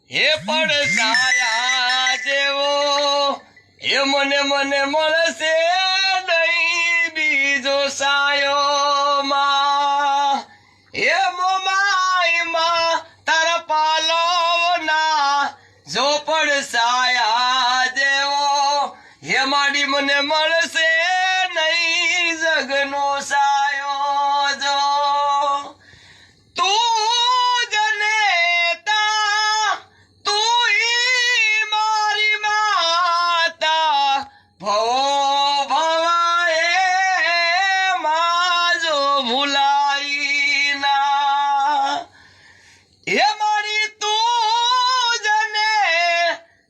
હે પડસાયા જેવો હે મને મળશે નહીં બીજો સાયો માં હે મોમાઈમાં તારા પાલવના જો પડસાયા જેવો હે માડી મને મળશે નહીં જગનો સાયો જો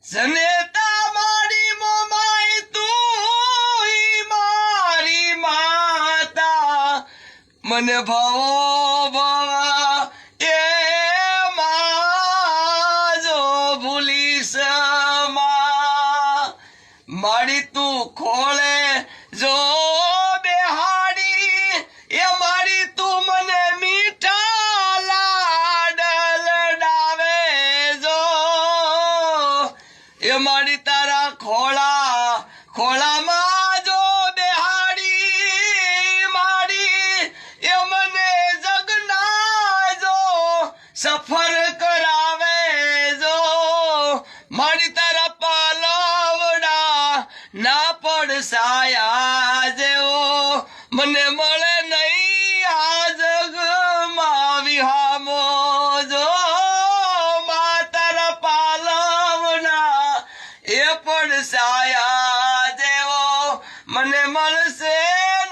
જનેતા મારી મોમાઈ તું મારી માતા મને ભવો ભવા એ માજો ભૂલીશ મારી તું ખોળે જો બેહાડી એ મારી તું મને મીઠા લાડ લડાવે જો એ મારી તારા ખોળામાં જો બેહાડી મારી એ મને જગના જો સફર કરાવે જો મારી તારા પાલવડા ના પડસાયા જેવો મને મળે નહીં આ જગમાં વિહામો જો પડસાયા જેવો મને મળશે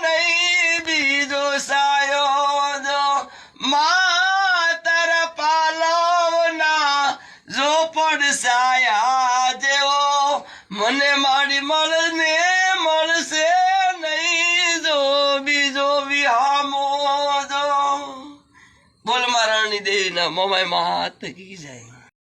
નહીં બીજો સાયો જો તારા પાલવના જો પડસાયા જેવો મને મારી મળશે નહીં જો બીજો વિહામો જો બોલ મારાણી દેવીના મોમાઈ માં હાથ કી જાય।